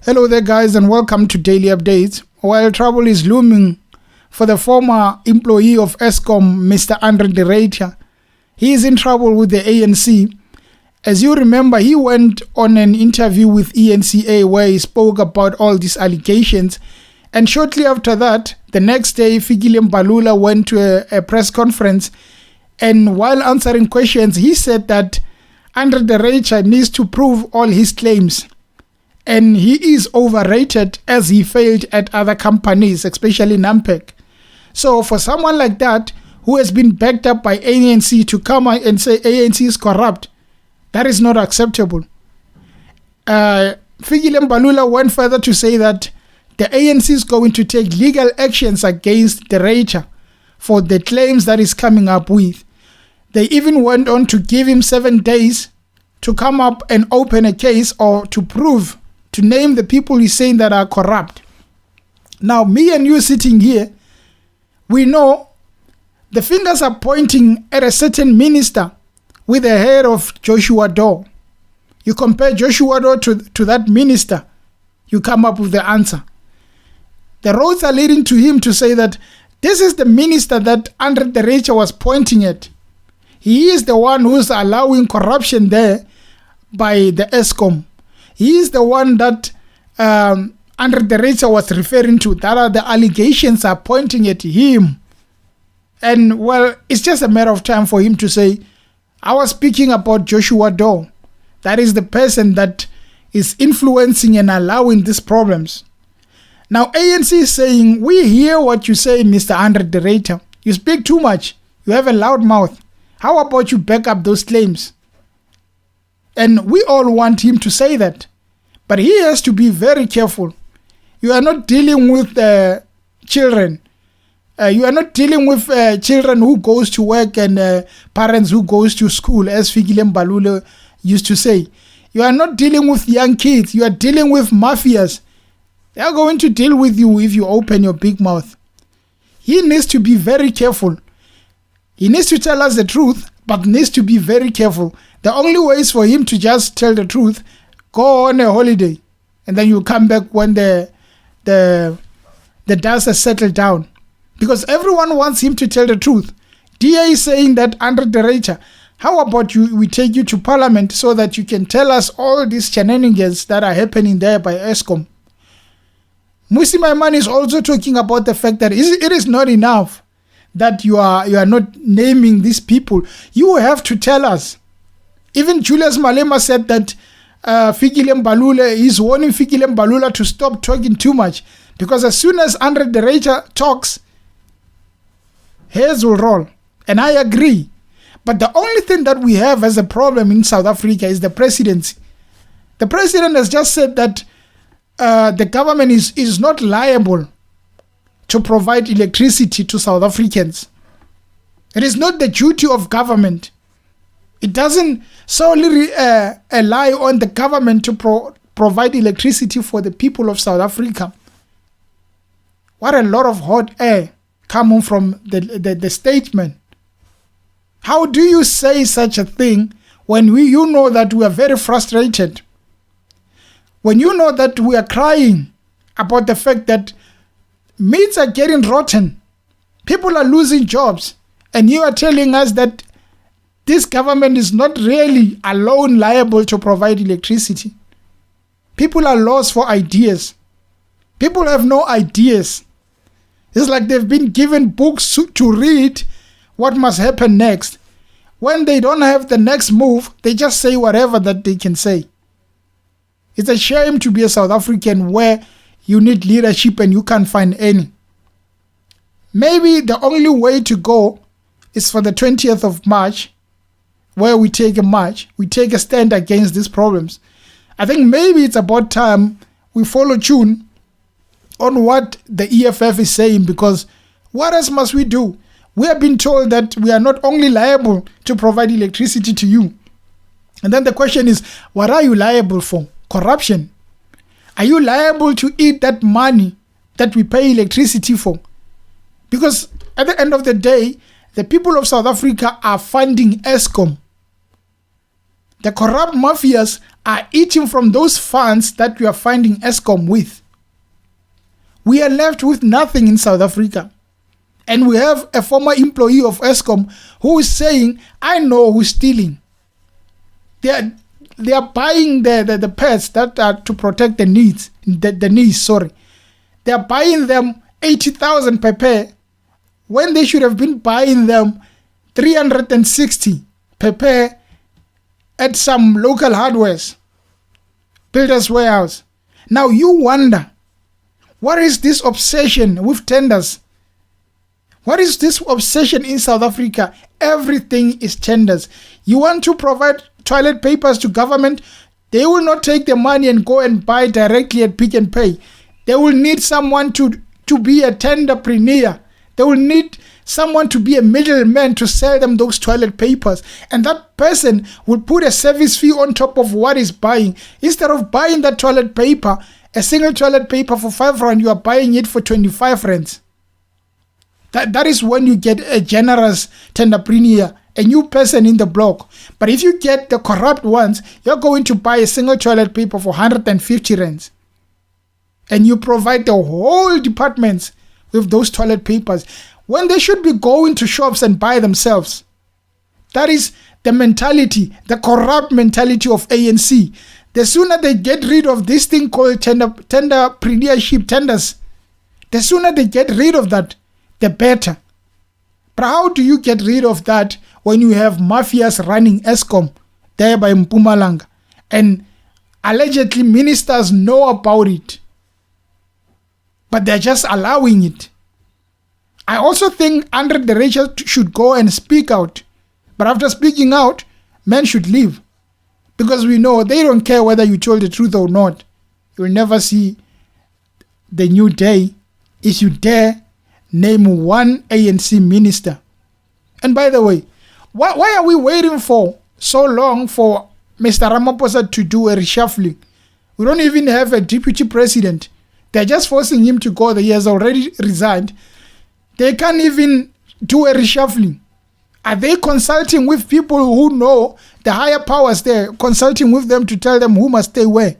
Hello there guys and welcome to Daily Updates. While trouble is looming for the former employee of Eskom, Mr. Ruyter, he is in trouble with the ANC. As you remember, he went on an interview with ANC where he spoke about all these allegations, and shortly after that, the next day, Fikile Mbalula went to a press conference, and while answering questions, he said that Ruyter needs to prove all his claims. And he is overrated as he failed at other companies, especially Nampek. So for someone like that, who has been backed up by ANC to come and say ANC is corrupt, that is not acceptable. Fikile Mbalula went further to say that the ANC is going to take legal actions against the Ruyter for the claims that he's coming up with. They even went on to give him 7 days to come up and open a case or to prove, to name the people he's saying that are corrupt. Now, me and you sitting here, we know the fingers are pointing at a certain minister with the hair of Joshua Doe. You compare Joshua Doe to that minister, you come up with the answer. The roads are leading to him to say that this is the minister that Ruyter was pointing at. He is the one who's allowing corruption there by the Eskom. He is the one that Ruyter was referring to. That are the allegations are pointing at him. And well, it's just a matter of time for him to say, I was speaking about Joshua Doe. That is the person that is influencing and allowing these problems. Now ANC is saying, we hear what you say, Mr. Ruyter. You speak too much. You have a loud mouth. How about you back up those claims? And we all want him to say that. But he has to be very careful. You are not dealing with children. You are not dealing with children who goes to work and parents who goes to school, as Fikile Mbalula used to say. You are not dealing with young kids. You are dealing with mafias. They are going to deal with you if you open your big mouth. He needs to be very careful. He needs to tell us the truth, but needs to be very careful. The only way is for him to just tell the truth, go on a holiday, and then you come back when the dust has settled down. Because everyone wants him to tell the truth. DA is saying that Ruyter, how about we take you to parliament so that you can tell us all these shenanigans that are happening there by Eskom. Musi Maimane is also talking about the fact that it is not enough that you are not naming these people. You have to tell us. Even Julius Malema said that Fikile Mbalula is warning Fikile Mbalula to stop talking too much, because as soon as Ruyter talks, hairs will roll. And I agree. But the only thing that we have as a problem in South Africa is the presidency. The president has just said that the government is not liable to provide electricity to South Africans. It is not the duty of government. It doesn't solely rely on the government to provide electricity for the people of South Africa. What a lot of hot air coming from the statement. How do you say such a thing when you know that we are very frustrated? When you know that we are crying about the fact that meats are getting rotten, people are losing jobs, and you are telling us that this government is not really alone liable to provide electricity. People are lost for ideas. People have no ideas. It's like they've been given books to read what must happen next. When they don't have the next move, they just say whatever that they can say. It's a shame to be a South African where you need leadership and you can't find any. Maybe the only way to go is for the 20th of March, where we take a march, we take a stand against these problems. I think maybe it's about time we follow tune on what the EFF is saying, because what else must we do? We have been told that we are not only liable to provide electricity to you. And then the question is, what are you liable for? Corruption. Are you liable to eat that money that we pay electricity for? Because at the end of the day, the people of South Africa are funding Eskom. The corrupt mafias are eating from those funds that we are finding Eskom with. We are left with nothing in South Africa. And we have a former employee of Eskom who is saying, I know who's stealing. They are buying the pets that are to protect the knees. They are buying them 80,000 per pair when they should have been buying them 360 per pair at some local hardwares, builders warehouse. Now you wonder, what is this obsession with tenders? What is this obsession in South Africa? Everything is tenders. You want to provide toilet papers to government, they will not take the money and go and buy directly at Pick and Pay. They will need someone to be a tenderpreneur. They will need someone to be a middleman to sell them those toilet papers. And that person will put a service fee on top of what is buying. Instead of buying that toilet paper, a single toilet paper for 5 rand, you are buying it for 25 rands. That is when you get a generous tenderpreneur, a new person in the block. But if you get the corrupt ones, you're going to buy a single toilet paper for 150 rands. And you provide the whole departments with those toilet papers when they should be going to shops and buy themselves. That is the mentality, the corrupt mentality of ANC. The sooner they get rid of this thing called tenderpreneurship, tenders, the sooner they get rid of that, the better. But how do you get rid of that when you have mafias running Eskom there by Mpumalanga and allegedly ministers know about it, but they're just allowing it? I also think Andre de Ruyter should go and speak out. But after speaking out, men should leave. Because we know they don't care whether you told the truth or not. You will never see the new day if you dare name one ANC minister. And by the way, why are we waiting for so long for Mr. Ramaphosa to do a reshuffling? We don't even have a deputy president. They're just forcing him to go. He has already resigned. They can't even do a reshuffling. Are they consulting with people who know the higher powers there, consulting with them to tell them who must stay where?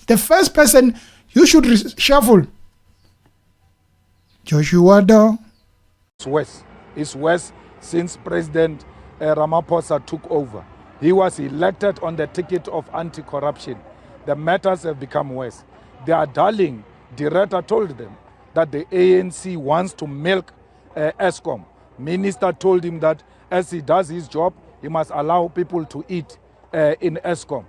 The first person you should reshuffle, Joshua Dow. It's worse since President Ramaphosa took over. He was elected on the ticket of anti-corruption. The matters have become worse. Their darling director told them that the ANC wants to milk Eskom. Minister told him that as he does his job, he must allow people to eat in Eskom.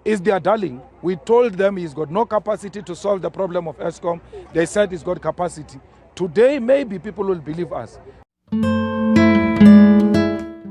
Is their darling. We told them he's got no capacity to solve the problem of Eskom. They said he's got capacity. Today, maybe people will believe us.